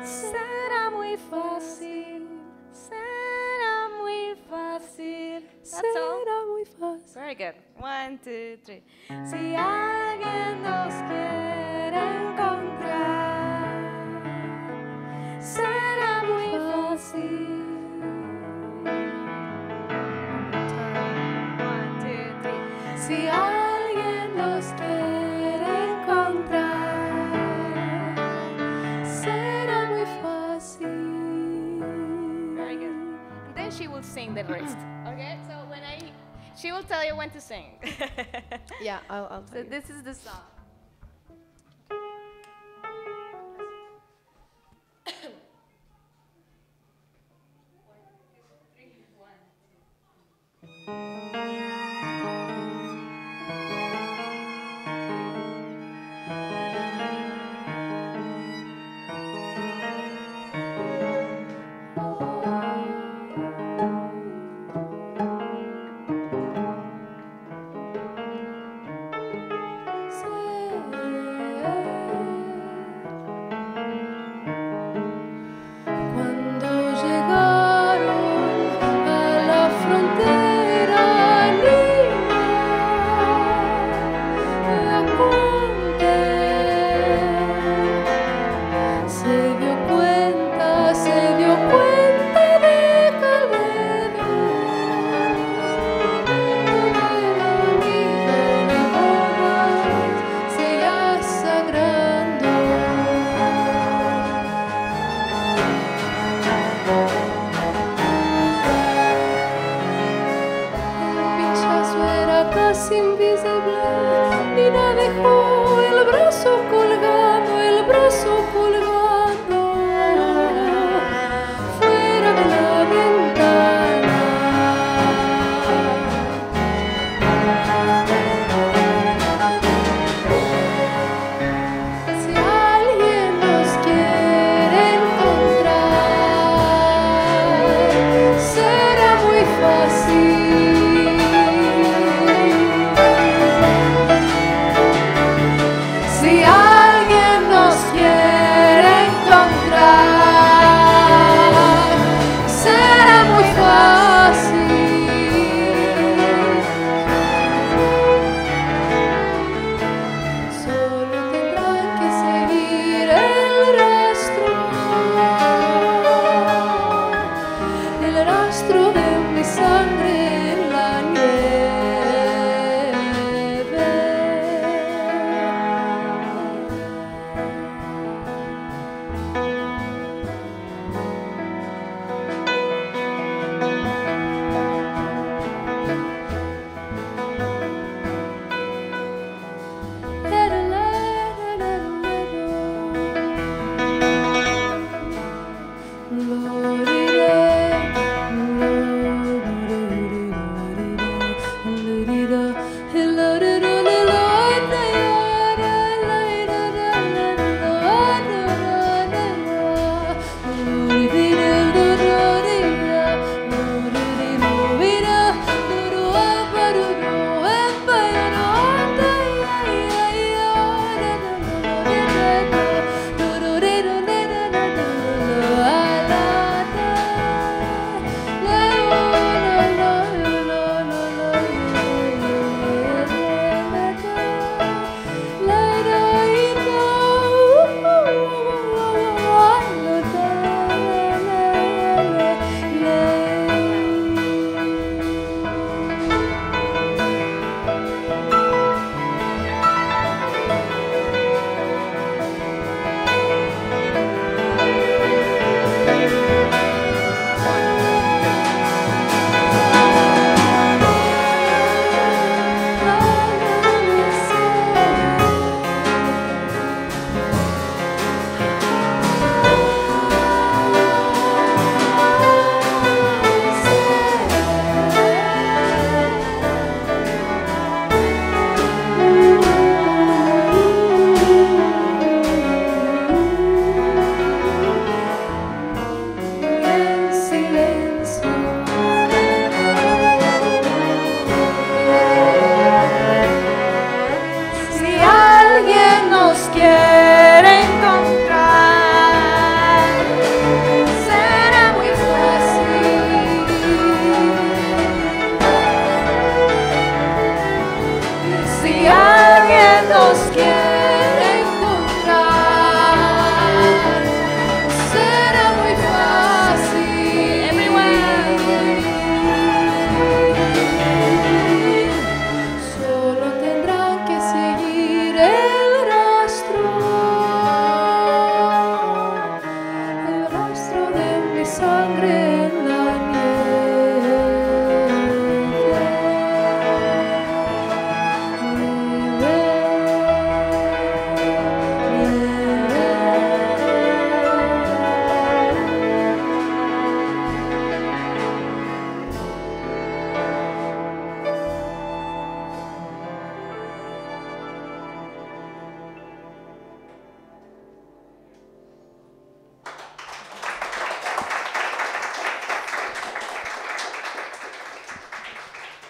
[SPEAKER 3] será muy fácil. Será muy fácil.
[SPEAKER 4] Será muy fácil.
[SPEAKER 3] Very good. 1, 2, 3. Si alguien nos quiere encontrar, será muy fácil. 1, 2, 3. Si alguien nos quiere encontrar, será muy fácil. Very good. And then she will sing the rest. Okay? So she will tell you when to sing.
[SPEAKER 5] Yeah, I'll
[SPEAKER 3] So this is the song.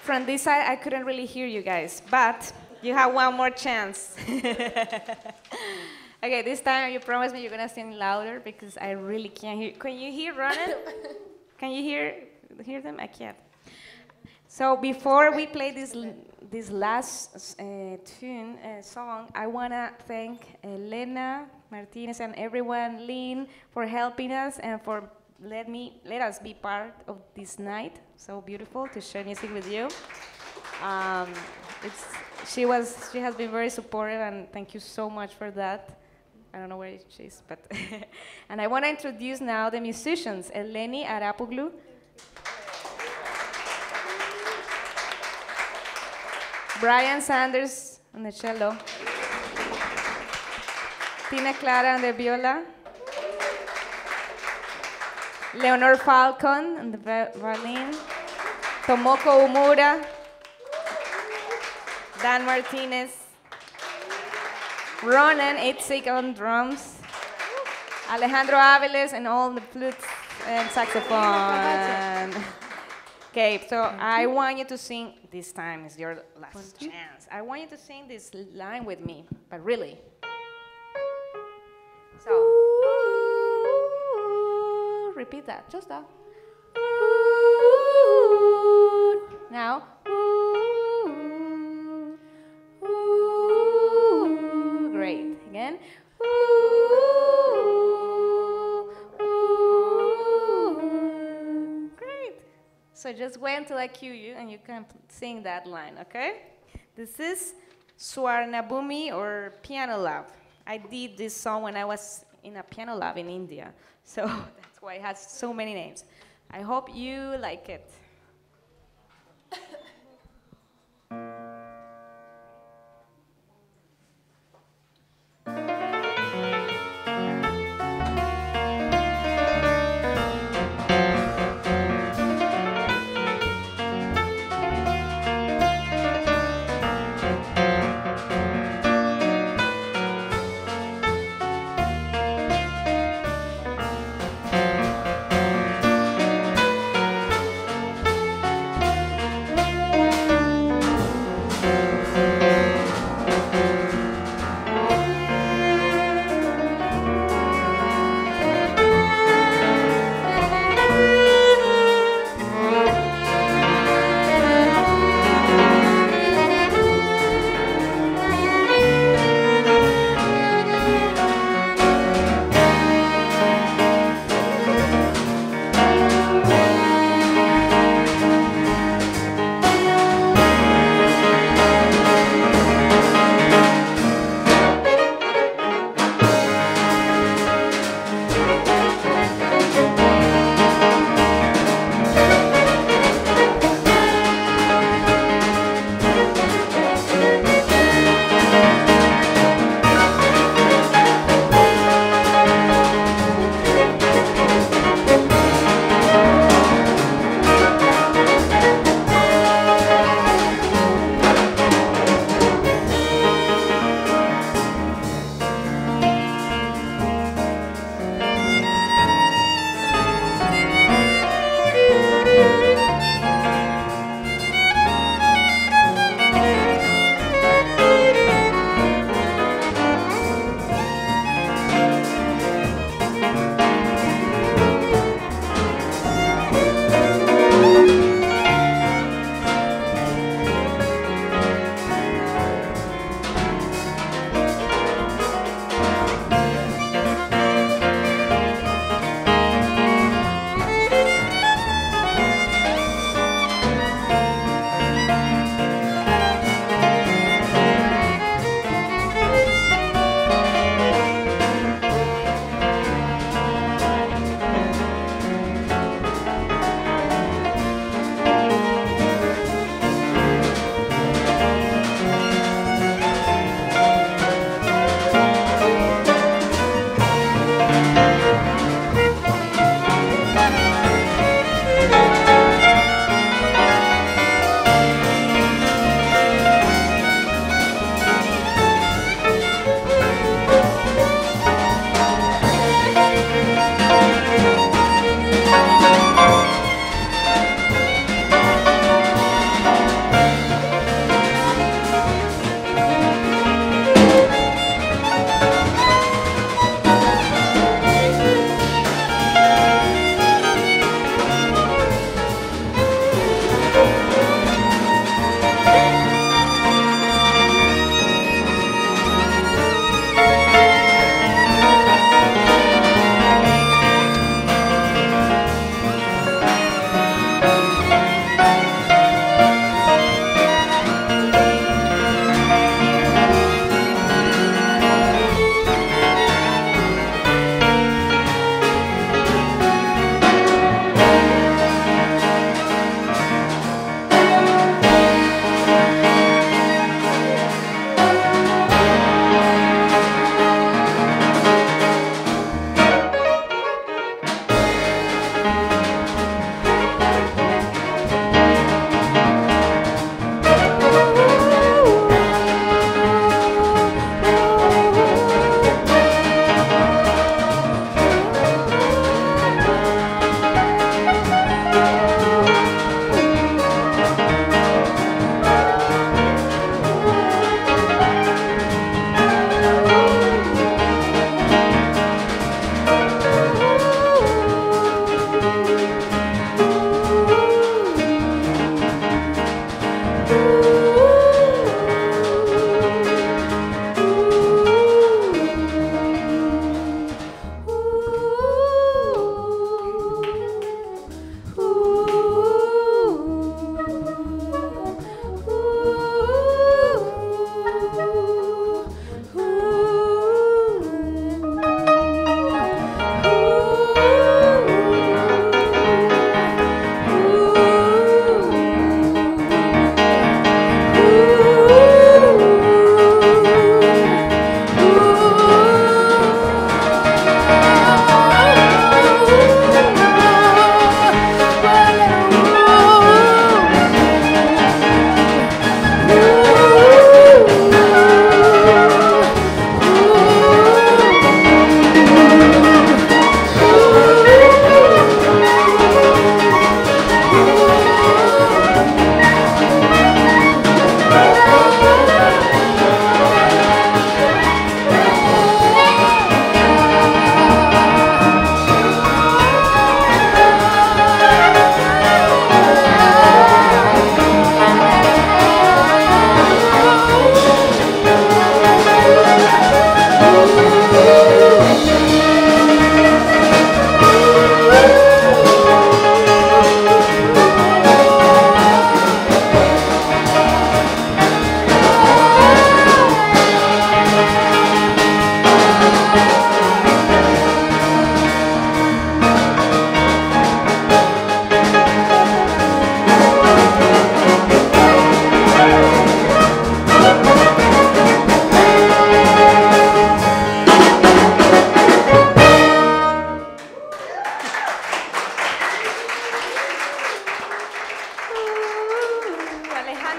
[SPEAKER 3] from this side, I couldn't really hear you guys, but you have one more chance. Okay, this time you promise me you're gonna sing louder because I really can't hear. Can you hear Ronen? Can you hear them? I can't. So before we play this last song, I wanna thank Elena, Martinez, and everyone, Lynn, for helping us and for let us be part of this night. So beautiful to share music with you. She has been very supportive, and thank you so much for that. I don't know where she is, but and I want to introduce now the musicians: Eleni Arapoglou, Brian Sanders on the cello, Tina Clara on the viola, Leonor Falcón on the violin, Tomoko Omura, Dan Martinez, Ronen Itzik on drums, Alejandro Aviles and all the flutes and saxophone. Okay, so I want you to sing, this time is your last chance. I want you to sing this line with me, but really. So, repeat that, just that. Now. Great, again. Great. So just wait until I cue you and you can sing that line, okay? This is Swarnabhumi or Piano Lab. I did this song when I was in a piano lab in India, so that's why it has so many names. I hope you like it.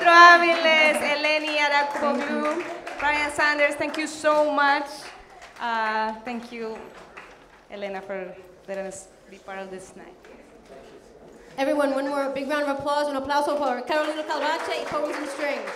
[SPEAKER 3] Alejandro Aviles, Eleni Arapoglou, Brian Sanders, thank you so much. Thank you, Elena, for letting us be part of this night.
[SPEAKER 4] Everyone, one more big round of applause, un aplauso por Carolina Calvache y Poems and Strings.